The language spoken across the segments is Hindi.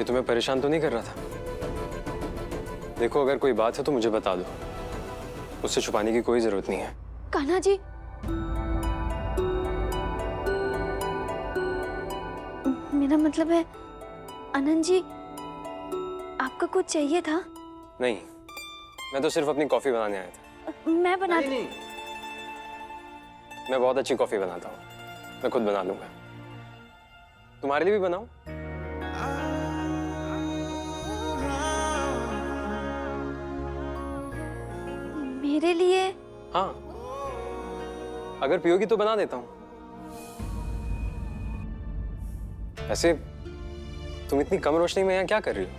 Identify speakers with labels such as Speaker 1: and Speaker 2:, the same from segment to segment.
Speaker 1: ये तुम्हें परेशान तो नहीं कर रहा था? देखो, अगर कोई बात है तो मुझे बता दो, उससे छुपाने की कोई जरूरत नहीं है।
Speaker 2: कान्हा जी, मेरा मतलब है आनंद जी, आपका कुछ चाहिए था?
Speaker 1: नहीं, मैं तो सिर्फ अपनी कॉफी बनाने आया था।
Speaker 2: मैं बना
Speaker 1: नहीं, मैं बहुत अच्छी कॉफी बनाता हूँ, मैं खुद बना लूंगा। तुम्हारे लिए भी बनाऊं?
Speaker 2: मेरे लिए?
Speaker 1: हाँ, अगर पियोगी तो बना देता हूँ। वैसे तुम इतनी कम रोशनी में यहाँ क्या कर रही हो?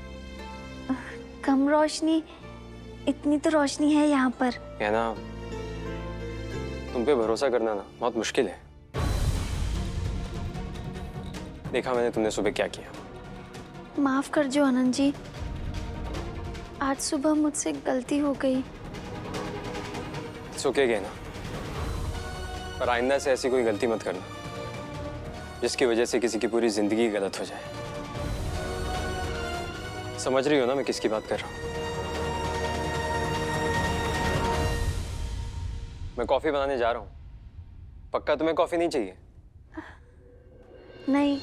Speaker 2: कम रोशनी? इतनी तो रोशनी है यहाँ पर।
Speaker 1: है ना, तुम पे भरोसा करना ना बहुत मुश्किल है। देखा मैंने तुमने सुबह क्या किया।
Speaker 2: माफ कर जो आनंद जी, आज सुबह मुझसे गलती हो गई।
Speaker 1: सोचेगे ना, पर आइंदा से ऐसी कोई गलती मत करना जिसकी वजह से किसी की पूरी जिंदगी गलत हो जाए। समझ रही हो ना मैं किसकी बात कर रहा हूँ? मैं कॉफी बनाने जा रहा हूँ। पक्का तुम्हें कॉफी नहीं चाहिए?
Speaker 2: नहीं।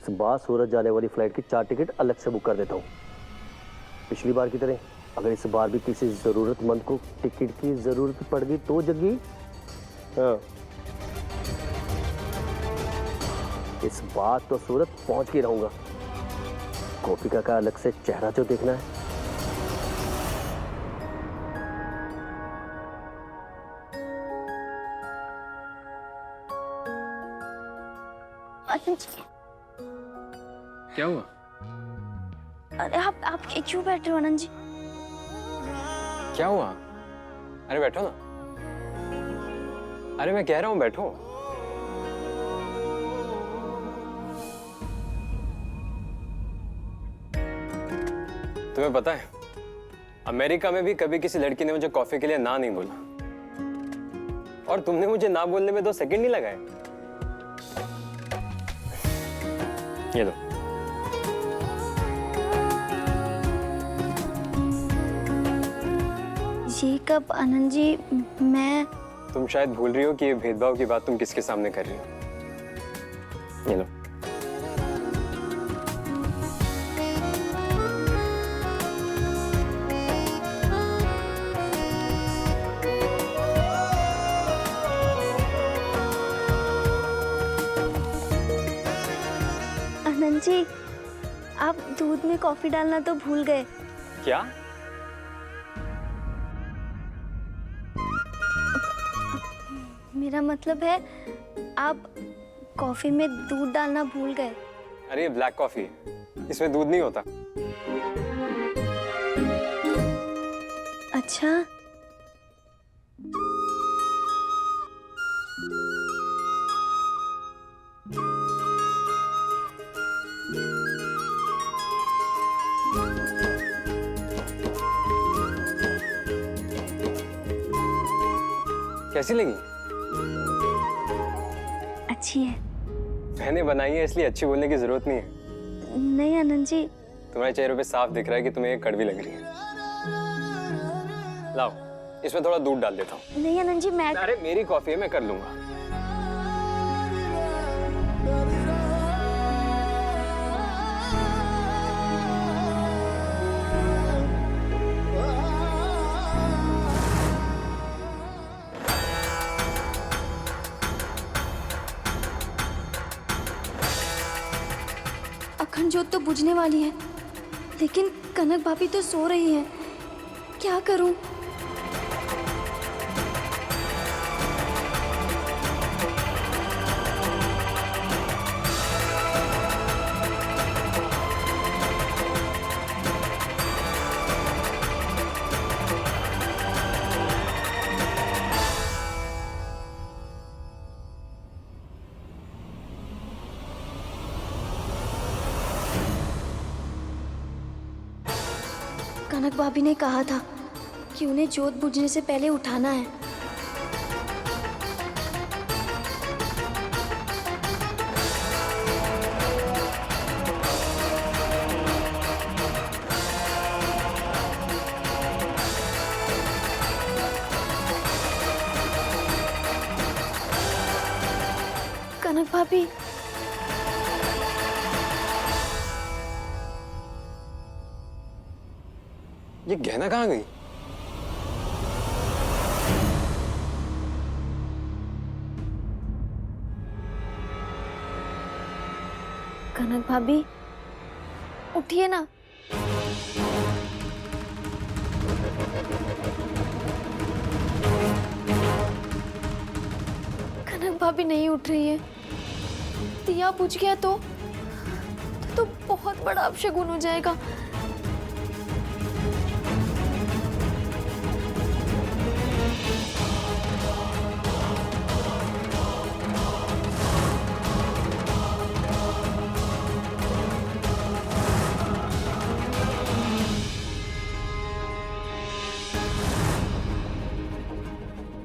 Speaker 3: सुबह सूरत जाने वाली फ्लाइट की 4 टिकट अलग से बुक कर देता हूँ। पिछली बार की तरह अगर इस बार भी किसी जरूरतमंद को टिकट की जरूरत पड़ गई तो जग्गी, हाँ, इस बार तो सूरत पहुंच के रहूंगा। गोपिका का अलग से चेहरा जो देखना है।
Speaker 1: क्या हुआ?
Speaker 2: अरे आप क्यों बैठे हो आनंद जी?
Speaker 1: क्या हुआ? अरे बैठो ना। अरे मैं कह रहा हूँ बैठो। तुम्हें पता है, अमेरिका में भी कभी किसी लड़की ने मुझे कॉफी के लिए ना नहीं बोला, और तुमने मुझे ना बोलने में 2 सेकंड नहीं लगाए। ये लो।
Speaker 2: ये कब आनंद जी? मैं
Speaker 1: तुम शायद भूल रही हो कि ये भेदभाव की बात तुम किसके सामने कर रही हो। ये लो।
Speaker 2: आनंद जी, आप दूध में कॉफी डालना तो भूल गए।
Speaker 1: क्या?
Speaker 2: मेरा मतलब है आप कॉफी में दूध डालना भूल गए।
Speaker 1: अरे ये ब्लैक कॉफी है, इसमें दूध नहीं होता।
Speaker 2: अच्छा,
Speaker 1: कैसी लगी?
Speaker 2: अच्छी है।
Speaker 1: मैंने बनाई है इसलिए अच्छी बोलने की जरूरत नहीं है।
Speaker 2: नहीं आनंद जी,
Speaker 1: तुम्हारे चेहरे पे साफ दिख रहा है कि तुम्हें ये कड़वी लग रही है। लाओ, इसमें थोड़ा दूध डाल देता हूँ।
Speaker 2: नहीं आनंद जी, मैं
Speaker 1: अरे मेरी कॉफी है, मैं कर लूंगा।
Speaker 2: अखंड ज्योत तो बुझने वाली है, लेकिन कनक भाभी तो सो रही है। क्या करूं? कनक भाभी ने कहा था कि उन्हें जोत बुझने से पहले उठाना है। कनक भाभी,
Speaker 1: ये गहना कहाँ गई?
Speaker 2: कनक भाभी उठिए ना। कनक भाभी नहीं उठ रही है। दिया बुझ गया तो बहुत बड़ा अपशगुन हो जाएगा।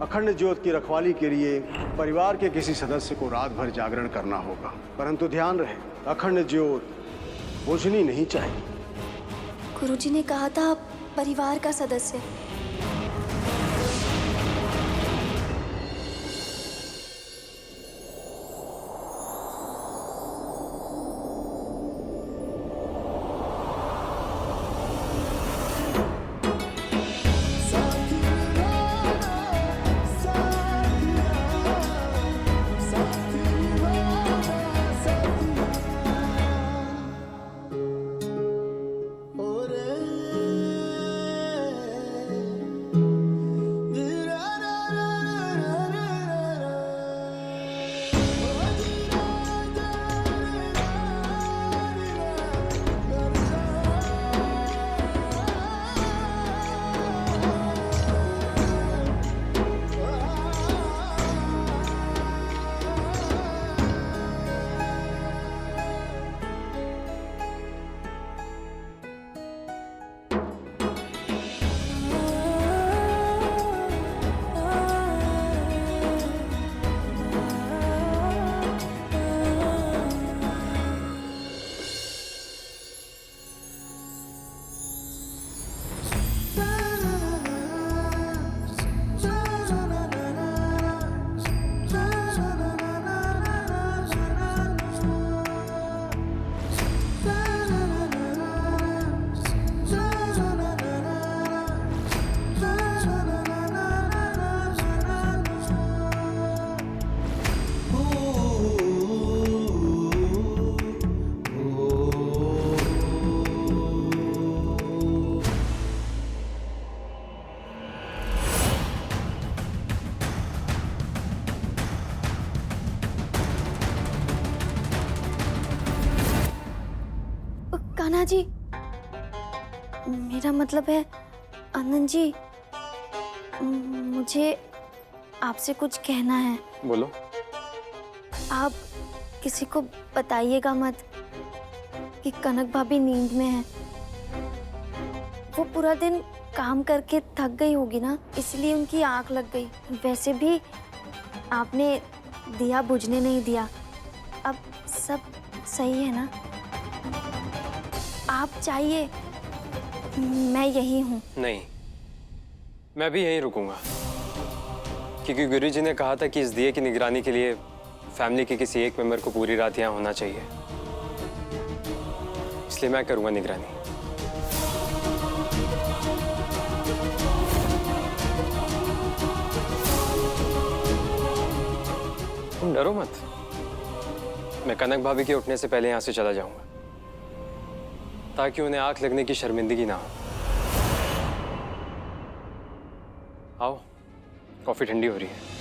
Speaker 4: अखंड ज्योत की रखवाली के लिए परिवार के किसी सदस्य को रात भर जागरण करना होगा, परंतु ध्यान रहे अखंड ज्योत बुझनी नहीं चाहिए।
Speaker 2: गुरुजी ने कहा था परिवार का सदस्य। कान्हा जी, मेरा मतलब है आनंद जी, मुझे आपसे कुछ कहना है।
Speaker 1: बोलो।
Speaker 2: आप किसी को बताइएगा मत कि कनक भाभी नींद में है। वो पूरा दिन काम करके थक गई होगी ना, इसलिए उनकी आंख लग गई। वैसे भी आपने दिया बुझने नहीं दिया। अब सब सही है ना? आप चाहिए मैं यही हूँ।
Speaker 1: नहीं, मैं भी यहीं रुकूंगा, क्योंकि गुरुजी ने कहा था कि इस दिए की निगरानी के लिए फैमिली के किसी एक मेंबर को पूरी रात यहाँ होना चाहिए, इसलिए मैं करूंगा निगरानी। तुम डरो मत, मैं कनक भाभी के उठने से पहले यहाँ से चला जाऊंगा, ताकि उन्हें आंख लगने की शर्मिंदगी ना हो। आओ, कॉफी ठंडी हो रही है।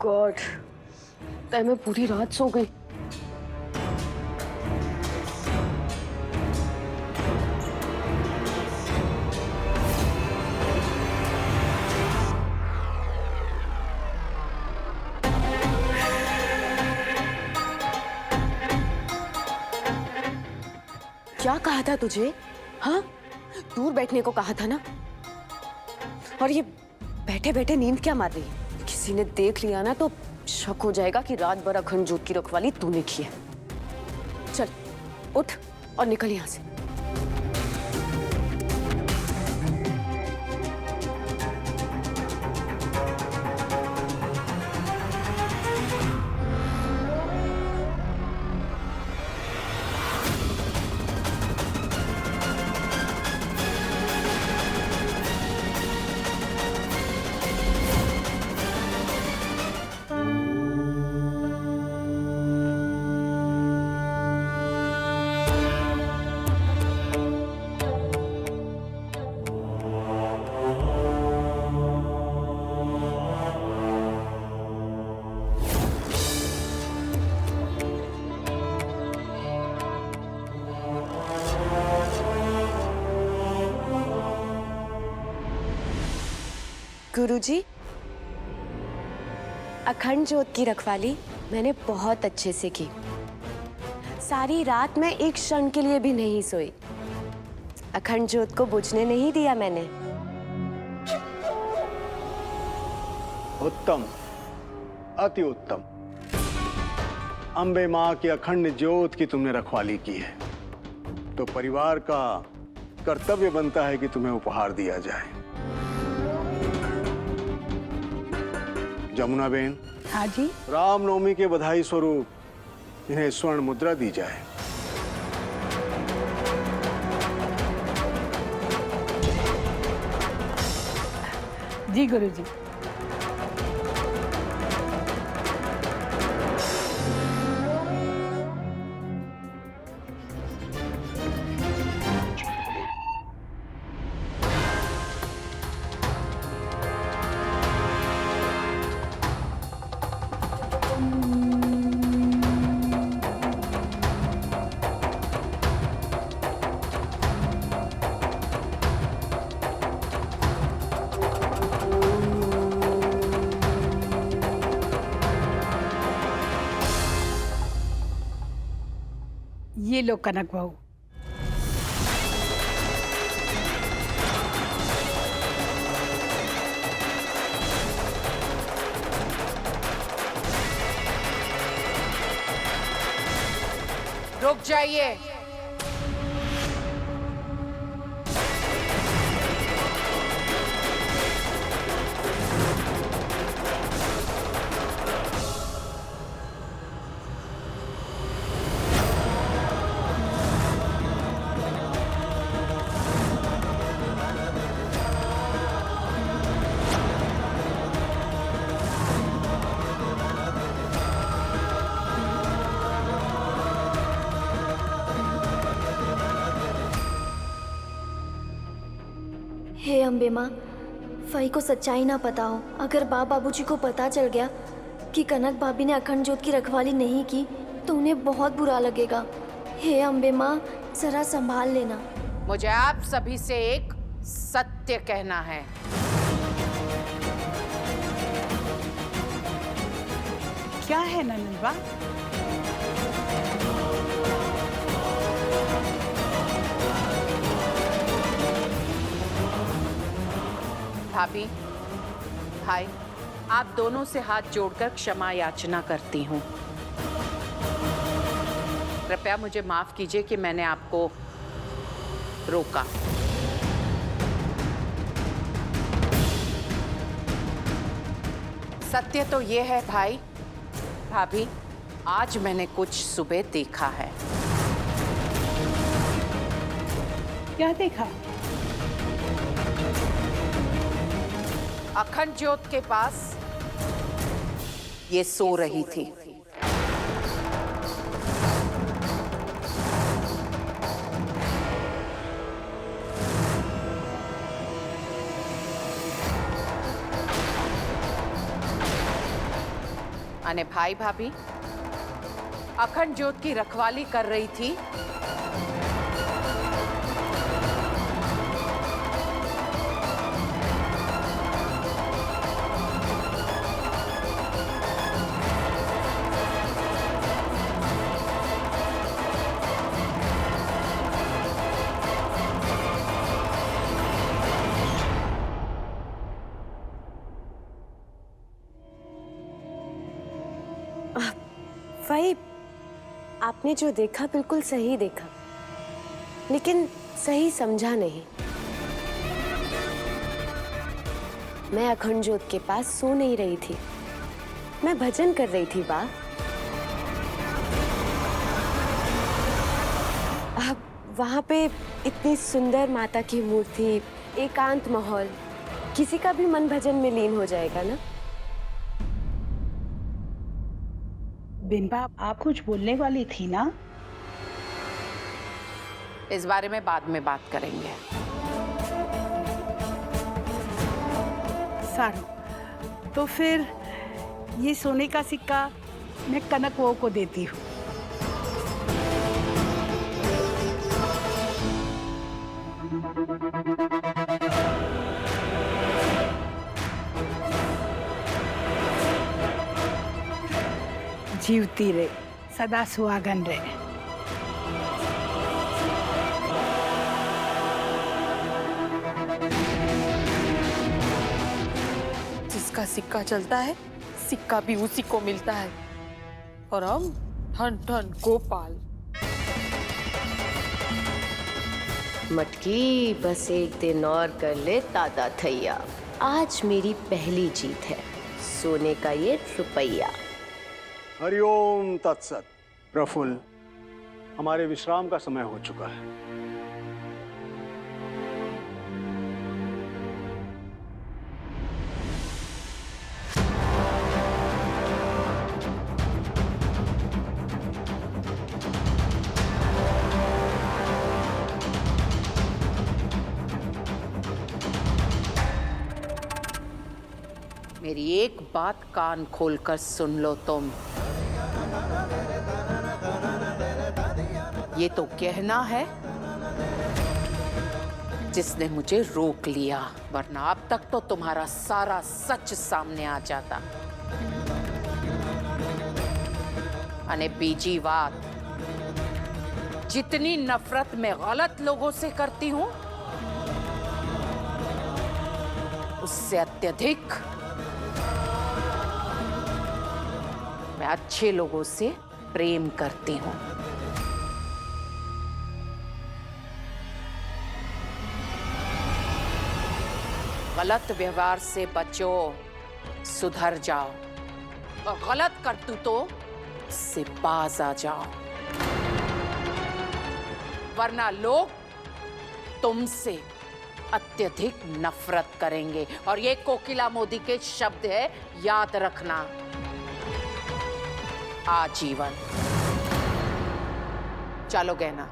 Speaker 5: गॉड, तय मैं पूरी रात सो गई। क्या कहा था तुझे? हाँ, दूर बैठने को कहा था ना। और ये बैठे बैठे नींद क्या मार रही है? किसी ने देख लिया ना तो शक हो जाएगा कि रात भर अखंड जोत की रखवाली तूने की है। चल उठ और निकल यहां से। गुरुजी, अखंड जोत की रखवाली मैंने बहुत अच्छे से की। सारी रात मैं एक क्षण के लिए भी नहीं सोई। अखंड जोत को बुझने नहीं दिया मैंने।
Speaker 4: उत्तम, अति उत्तम। अंबे माँ की अखंड ज्योत की तुमने रखवाली की है, तो परिवार का कर्तव्य बनता है कि तुम्हें उपहार दिया जाए। जमुना बेन,
Speaker 6: हाँ जी।
Speaker 4: रामनवमी के बधाई स्वरूप इन्हें स्वर्ण मुद्रा दी जाए।
Speaker 6: जी गुरुजी। ये लो कनक बहू।
Speaker 7: रुक जाइए।
Speaker 2: हे अम्बे माँ, फई को सच्चाई ना पता हो। अगर बाबूजी को पता चल गया कि कनक भाभी ने अखंड जोत की रखवाली नहीं की तो उन्हें बहुत बुरा लगेगा। हे अम्बे माँ, जरा संभाल लेना।
Speaker 7: मुझे आप सभी से एक सत्य कहना है।
Speaker 6: क्या है ननंदबा?
Speaker 7: भाभी, भाई, आप दोनों से हाथ जोड़कर क्षमा याचना करती हूँ। कृपया मुझे माफ कीजिए कि मैंने आपको रोका। सत्य तो ये है भाई, भाभी, आज मैंने कुछ सुबह देखा है।
Speaker 6: क्या देखा?
Speaker 7: अखंड ज्योत के पास ये सो रही थी। अने भाई भाभी अखंड ज्योत की रखवाली कर रही थी।
Speaker 5: भाई, आपने जो देखा बिल्कुल सही देखा, लेकिन सही समझा नहीं। मैं अखंड ज्योत के पास सो नहीं रही थी, मैं भजन कर रही थी बा। अब वहां पे इतनी सुंदर माता की मूर्ति, एकांत माहौल, किसी का भी मन भजन में लीन हो जाएगा ना।
Speaker 6: बिनबा, आप कुछ बोलने वाली थी ना?
Speaker 7: इस बारे में बाद में बात करेंगे।
Speaker 6: सारू, तो फिर ये सोने का सिक्का मैं कनक वो को देती हूँ। जीवती रे, सदा सुहागन रे।
Speaker 8: जिसका सिक्का चलता है, सिक्का भी उसी को मिलता है। और हम ठन ठन गोपाल।
Speaker 5: मटकी, बस एक दिन और कर ले ताता थैया। आज मेरी पहली जीत है, सोने का ये रुपया।
Speaker 4: हरिओम तत्सत। प्रफुल्ल, हमारे विश्राम का समय हो चुका है।
Speaker 7: मेरी एक बात कान खोलकर सुन लो तुम। ये तो कहना है जिसने मुझे रोक लिया, वरना अब तक तो तुम्हारा सारा सच सामने आ जाता। अने बीजी बात, जितनी नफरत मैं गलत लोगों से करती हूं, उससे अत्यधिक मैं अच्छे लोगों से प्रेम करती हूं। गलत व्यवहार से बचो, सुधर जाओ, और गलत करतूतों से बाज आ जाओ, वरना लोग तुमसे अत्यधिक नफरत करेंगे। और ये कोकिला मोदी के शब्द है, याद रखना, आजीवन। चलो गहना।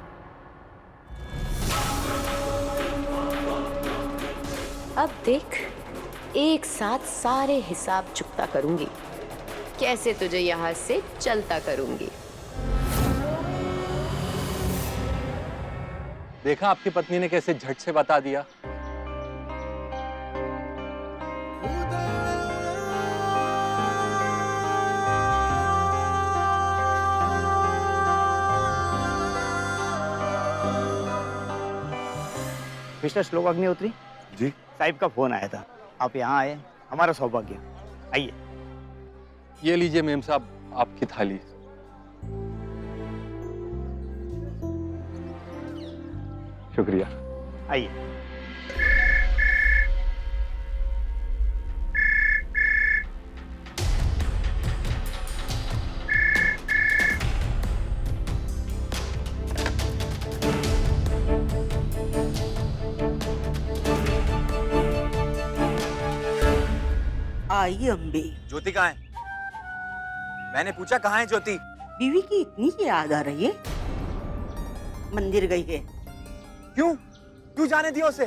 Speaker 5: अब देख, एक साथ सारे हिसाब चुकता करूंगी, कैसे तुझे यहां से चलता करूंगी।
Speaker 9: देखा आपकी पत्नी ने कैसे झट से बता दिया।
Speaker 10: मिस्टर श्लोक अग्निहोत्री
Speaker 9: जी
Speaker 10: साहिब का फोन आया था, आप यहाँ आए, हमारा सौभाग्य। आइए।
Speaker 9: ये लीजिए मेम साहब आपकी थाली। शुक्रिया।
Speaker 10: आइए।
Speaker 11: आई अम्बे।
Speaker 12: ज्योति कहाँ है? मैंने पूछा कहाँ है ज्योति?
Speaker 11: बीवी की इतनी याद आ रही है, मंदिर गई है।
Speaker 12: क्यों? क्यों जाने दिया उसे?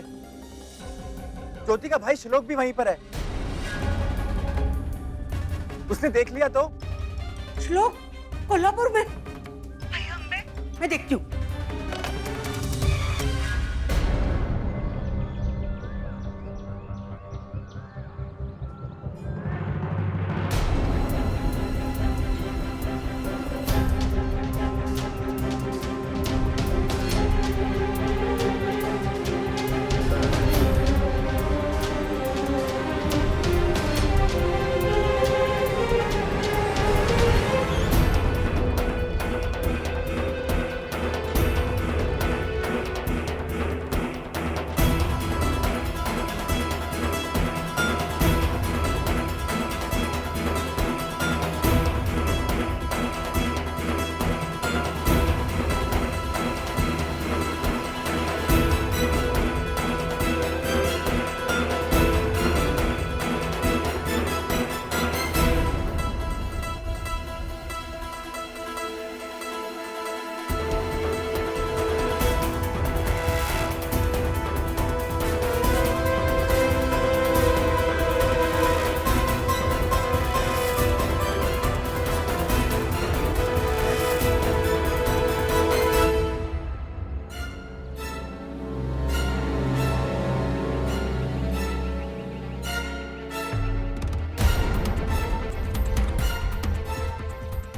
Speaker 12: ज्योति का भाई श्लोक भी वहीं पर है। उसने देख लिया तो
Speaker 11: श्लोक कोल्हापुर में? मैं देखती हूँ।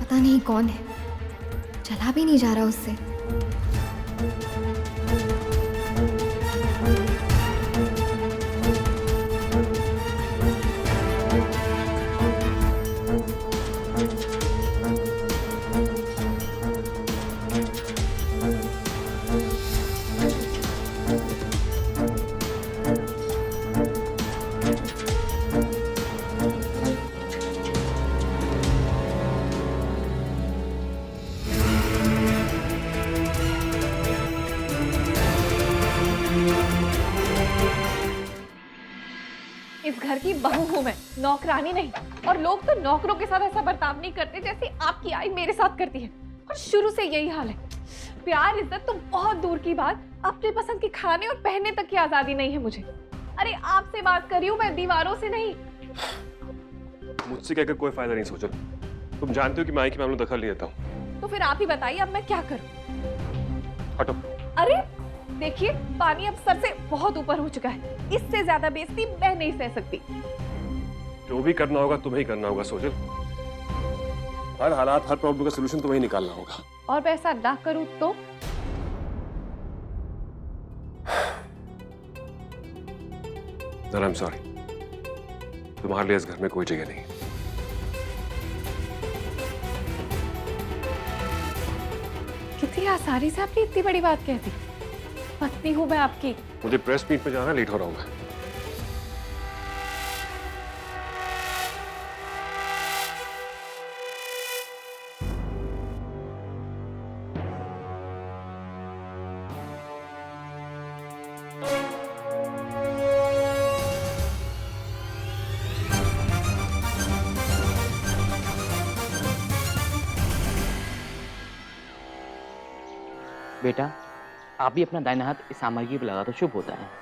Speaker 2: पता नहीं कौन है, चला भी नहीं जा रहा उससे।
Speaker 13: इस घर की बहू हूँ मैं, नौकरानी नहीं। और लोग तो नौकरों के साथ ऐसा बर्ताव नहीं करते जैसे आपकी आई मेरे साथ करती है। और शुरू से यही हाल है। प्यार इज्जत तो बहुत दूर की बात, अपनी पसंद के खाने और पहनने तक की आजादी नहीं है मुझे। अरे आपसे बात कर रही हूँ मैं, दीवारों से नहीं।
Speaker 14: मुझसे कहकर कोई फायदा नहीं सोचल। तुम जानते हो कि मैं आई के मामलों में दखल नहीं देता हूँ।
Speaker 13: तो फिर आप ही बताइए अब मैं क्या करूँ?
Speaker 14: हटो।
Speaker 13: अरे देखिए, पानी अब सर से बहुत ऊपर हो चुका है। इससे ज्यादा बेइज्जती मैं नहीं सह सकती।
Speaker 14: जो भी करना होगा तुम्हें ही करना होगा सोजल। हर हालात, हर प्रॉब्लम का सलूशन तुम्हें ही निकालना होगा।
Speaker 13: और मैं ऐसा ना करूं तो?
Speaker 14: आई एम सॉरी, तुम्हारे लिए इस घर में कोई जगह नहीं।
Speaker 13: कितनी आसानी से आपने इतनी बड़ी बात कह दी। पत्नी हूं मैं आपकी।
Speaker 14: मुझे प्रेस मीट में जाना, लेट हो रहा हूँ मैं।
Speaker 10: बेटा, आप भी अपना दाहिना हाथ इस सामग्री पर लगा तो शुभ होता है।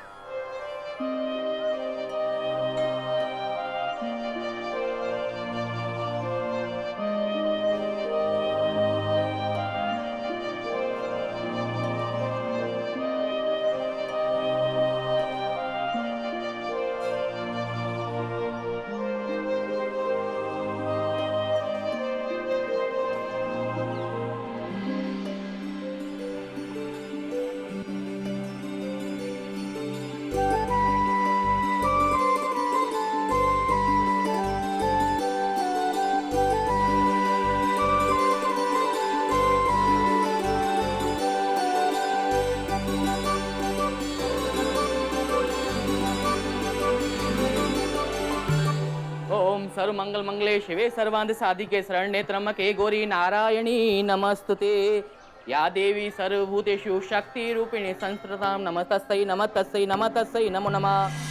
Speaker 10: सर्व मंगल मंगले शिवे सर्वांध साधिके शरण्ये त्र्यंबके गौरी नारायणी नमस्तुते। या देवी सर्वभूतेषु शक्ति रूपिणी संस्कृतां नमस्तस्यै नमस्तस्यै नमस्तस्यै नमो नमः।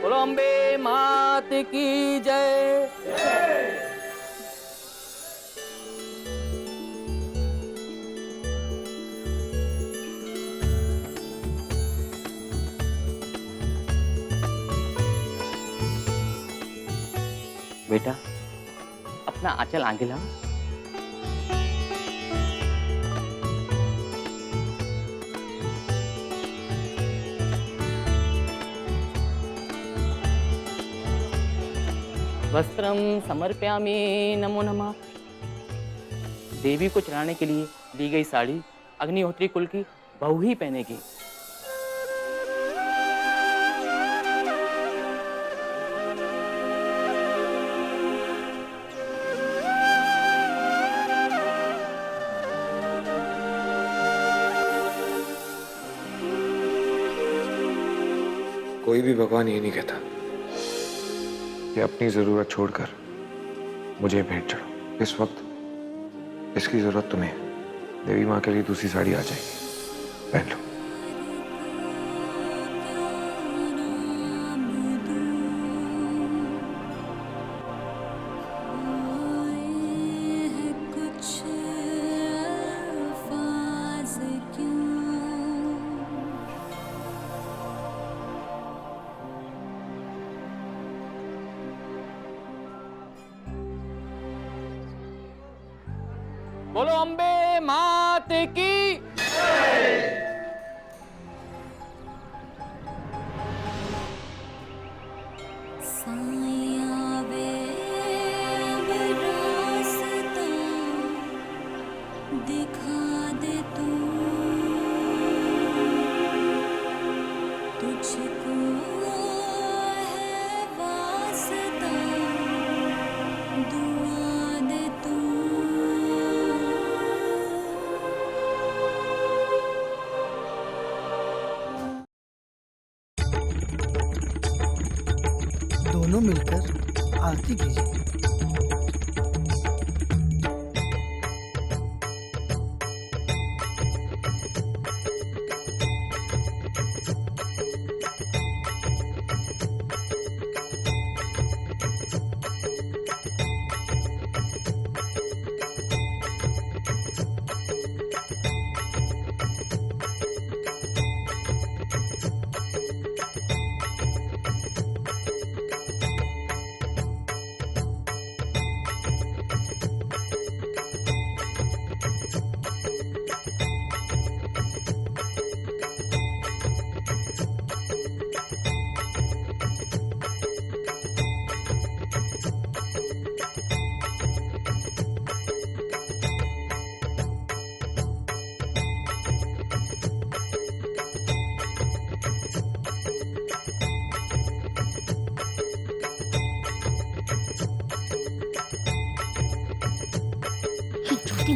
Speaker 10: बोलो अम्बे मात की जय। बेटा अपना आंचल आगे लाओ। वस्त्रम समर्पयामि नमो नमः। देवी को चढ़ाने के लिए दी गई साड़ी अग्निहोत्री कुल की बहू ही पहनेगी।
Speaker 15: कोई भी भगवान ये नहीं कहता कि अपनी जरूरत छोड़कर मुझे भेंट चढ़ो। इस वक्त इसकी जरूरत तुम्हें है। देवी माँ के लिए दूसरी साड़ी आ जाएगी, पहन लो।
Speaker 10: बोलो अम्बे मात की।
Speaker 16: दिखा दे तू तुझको है वास्ता, दुआ दे तू।
Speaker 17: दोनों मिलकर आरती कीजिए।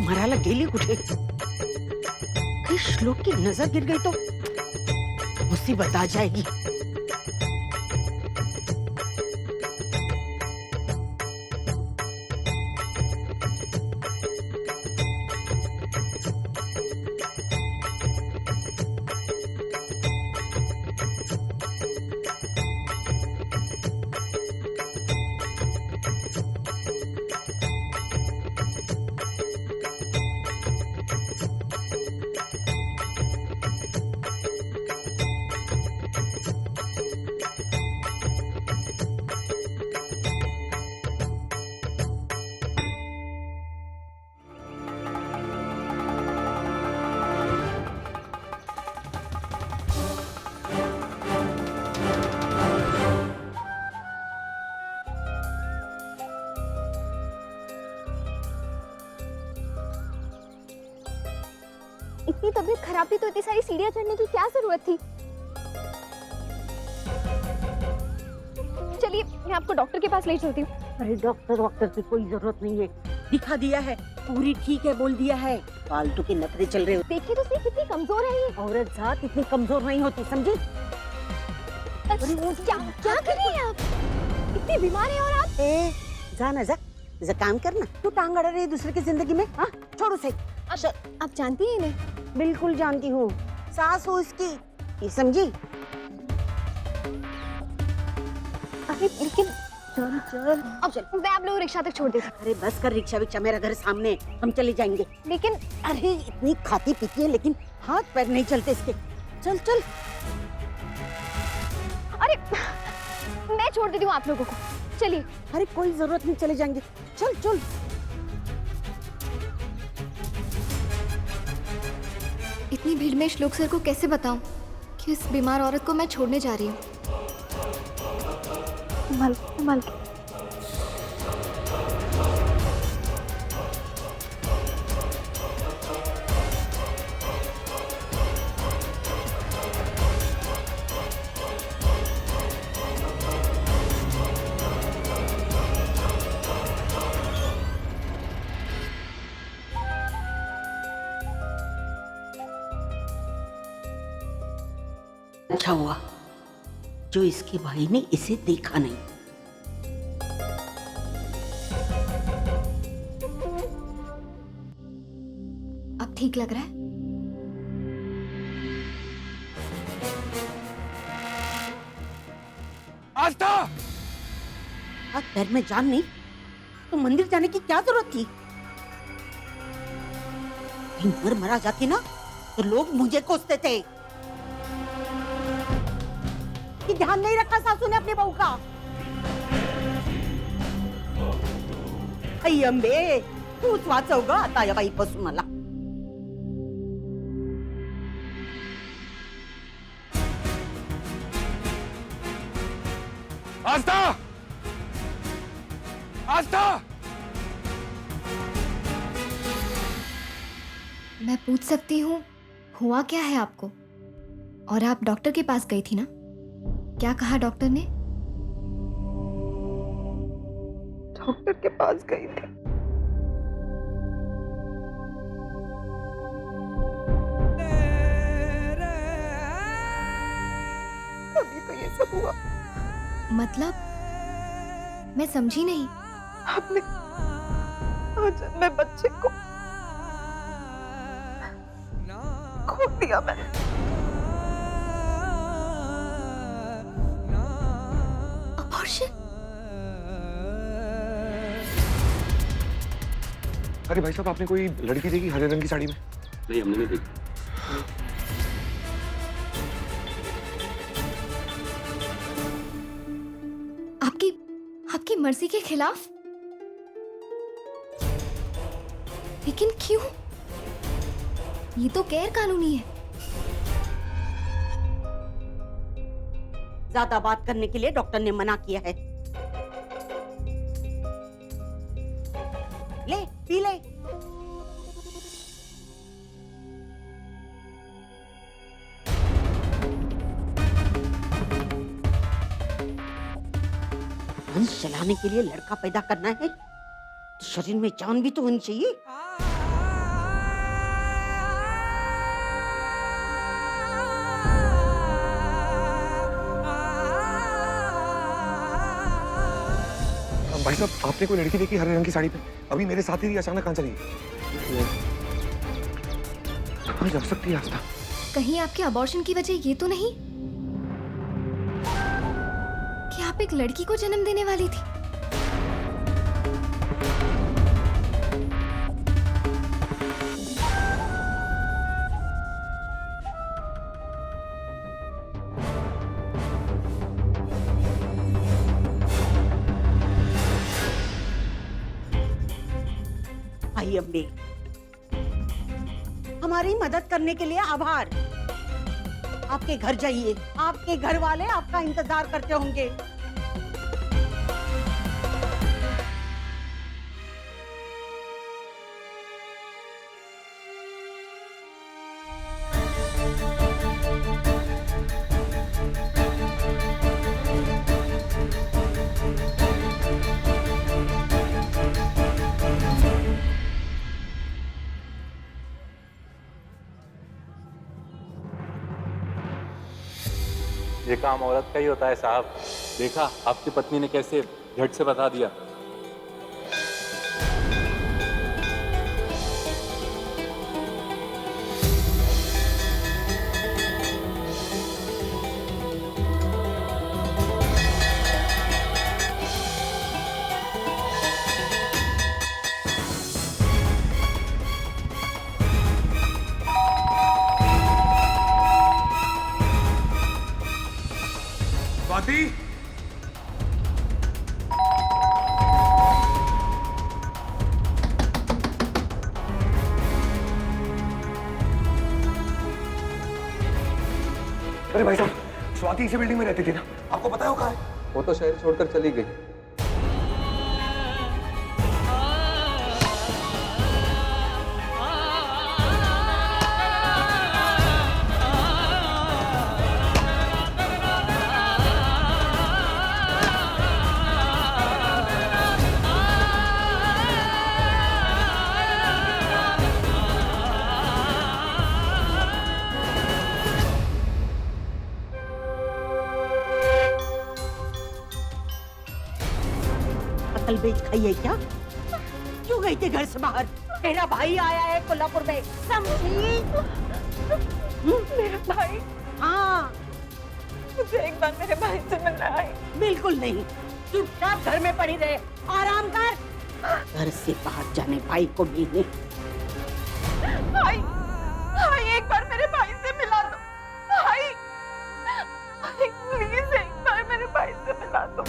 Speaker 11: मराला गेली कुठे? काही श्लोक की नजर गिर गई तो मुसीबत आ जाएगी।
Speaker 2: इतनी तबीयत खराब थी तो इतनी सारी सीढ़ियां चढ़ने की क्या जरूरत थी? चलिए मैं आपको डॉक्टर के पास ले चलती हूँ।
Speaker 11: अरे डॉक्टर की कोई जरूरत नहीं है, दिखा दिया है, पूरी ठीक है बोल दिया है। फालतू के नखरे चल रहे हो।
Speaker 2: देखिए तो सही कितनी कमजोर है ये।
Speaker 11: औरत जात इतनी कमजोर नहीं होती, समझी?
Speaker 2: क्या कर रही हैं आप? इतनी बीमार है और आप?
Speaker 11: जा ना जा, काम करना। तू टांग अड़ा रही है दूसरे की जिंदगी में। हाँ छोड़ उसे।
Speaker 2: आप जानती हैं इन्हें?
Speaker 11: बिल्कुल जानती हूँ, सास हो इसकी, ये समझी? लेकिन चल चल
Speaker 2: अब चल, मैं आप लोग रिक्शा तक छोड़ देती हूँ।
Speaker 11: अरे बस कर, रिक्शा विक्शा मेरा घर सामने, हम चले जाएंगे।
Speaker 2: लेकिन
Speaker 11: अरे इतनी खाती पीती है लेकिन हाथ पैर नहीं चलते इसके। चल चल।
Speaker 2: अरे मैं छोड़ देती हूँ आप लोगों को, चलिए।
Speaker 11: अरे कोई जरूरत नहीं, चले जाएंगे, चल चल।
Speaker 2: इतनी भीड़ में श्लोक सर को कैसे बताऊं कि इस बीमार औरत को मैं छोड़ने जा रही हूँ। संभाल संभाल के।
Speaker 11: अच्छा हुआ जो इसके भाई ने इसे देखा नहीं।
Speaker 2: अब ठीक लग रहा है?
Speaker 15: आस्था,
Speaker 11: हाथ पैर में जान नहीं तो मंदिर जाने की क्या जरूरत थी? कहीं मर मरा जाती ना तो लोग मुझे कोसते थे कि ध्यान नहीं रखा सासू ने अपनी बहू का। आई अंबे, तूच वाचव ग आता या बाईपासून मला।
Speaker 15: आस्था, आस्था,
Speaker 2: मैं पूछ सकती हूँ हुआ क्या है आपको? और आप डॉक्टर के पास गई थी ना, क्या कहा डॉक्टर ने?
Speaker 8: डॉक्टर के पास गई थी। तभी तो ये सब हुआ।
Speaker 2: मतलब मैं समझी नहीं।
Speaker 8: आपने आज मैं बच्चे को खो दिया। मैंने
Speaker 2: अबॉर्शन?
Speaker 15: अरे भाई साहब, आपने कोई लड़की देखी हरे रंग की साड़ी में?
Speaker 1: नहीं, हमने नहीं देखी।
Speaker 2: आपकी मर्जी के खिलाफ? लेकिन क्यों? ये तो गैर कानूनी है।
Speaker 11: ज्यादा बात करने के लिए डॉक्टर ने मना किया है। ले पी ले। वंश चलाने के लिए लड़का पैदा करना है तो शरीर में जान भी तो होनी चाहिए।
Speaker 15: भाई साहब, आपने कोई लड़की देखी हरे रंग की साड़ी पे? अभी मेरे साथ ही थी, अचानक कहां चली गई? कहां जा सकती है आस्था?
Speaker 2: कहीं आपके अबॉर्शन की वजह ये तो नहीं कि आप एक लड़की को जन्म देने वाली थी?
Speaker 11: आई अम्बे, हमारी मदद करने के लिए आभार। आपके घर जाइए, आपके घर वाले आपका इंतजार करते होंगे।
Speaker 9: ये काम औरत का ही होता है साहब। देखा आपकी पत्नी ने कैसे झट से बता दिया।
Speaker 15: स्वाति
Speaker 12: अरे भाई साहब, स्वाति इसी बिल्डिंग में रहती थी ना, आपको पता है वो कहाँ है?
Speaker 15: वो तो शहर छोड़कर चली गई।
Speaker 11: अकल बेच खाई है क्या? क्यों गई थी घर से बाहर? तेरा भाई आया है कोल्हापुर में, समझी?
Speaker 13: मेरा भाई?
Speaker 11: हाँ।
Speaker 13: मुझे एक बार मेरे भाई से मिलना है।
Speaker 11: बिल्कुल नहीं, चुपचाप घर में पड़ी रहे, आराम कर। घर से बाहर जाने भाई को मिलने।
Speaker 13: भाई, भाई एक बार मेरे भाई से मिला दो। भाई, भाई प्लीज एक बार मेरे भाई से मिला दो।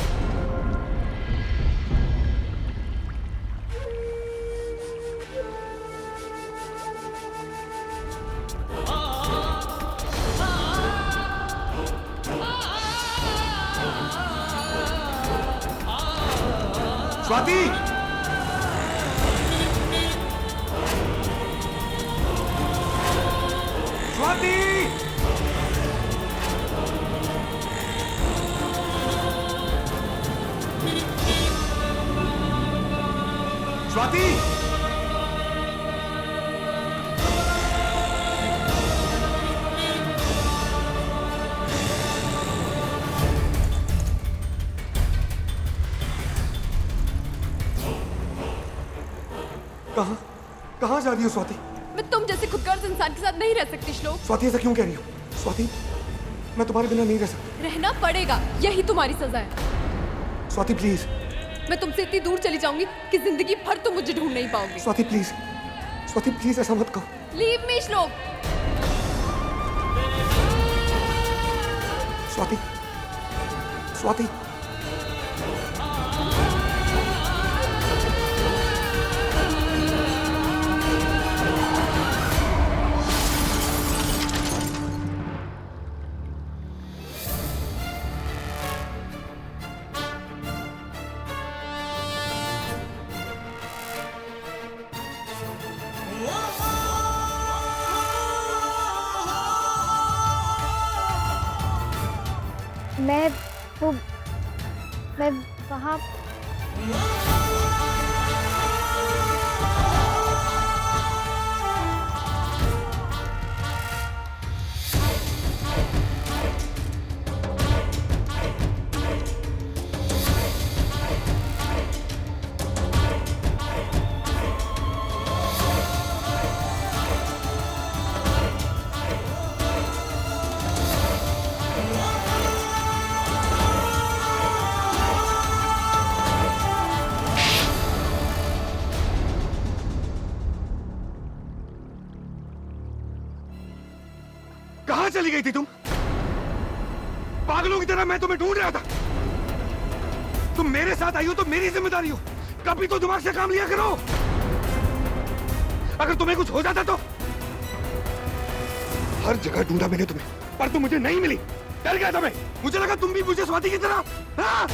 Speaker 12: स्वाति! स्वाति! स्वाति! कहाँ जा रही हो स्वाति?
Speaker 13: मैं तुम जैसे खुदगर्ज इंसान के साथ नहीं रह सकती श्लोक।
Speaker 12: स्वाति ऐसा क्यों कह रही हो? स्वाति, मैं तुम्हारे बिना नहीं रह सकता।
Speaker 13: रहना पड़ेगा, यही तुम्हारी सजा है।
Speaker 12: स्वाति प्लीज।
Speaker 13: मैं तुमसे इतनी दूर चली जाऊंगी कि जिंदगी भर तुम मुझे ढूंढ नहीं पाओगे।
Speaker 12: स्वाति प्लीज, स्वाति प्लीज ऐसा मत कहो।
Speaker 13: लीव मी श्लोक।
Speaker 12: स्वाति, स्वाति।
Speaker 2: मैं वहाँ
Speaker 12: कहाँ चली गई थी तुम? पागलों की तरह मैं तुम्हें ढूंढ रहा था। तुम मेरे साथ आई हो तो मेरी जिम्मेदारी हो। कभी तो दिमाग से काम लिया करो। अगर तुम्हें कुछ हो जाता तो? हर जगह ढूंढा मैंने तुम्हें, पर तुम मुझे नहीं मिली। डर गया था मैं। मुझे लगा तुम भी मुझे स्वाति की तरह। हाँ?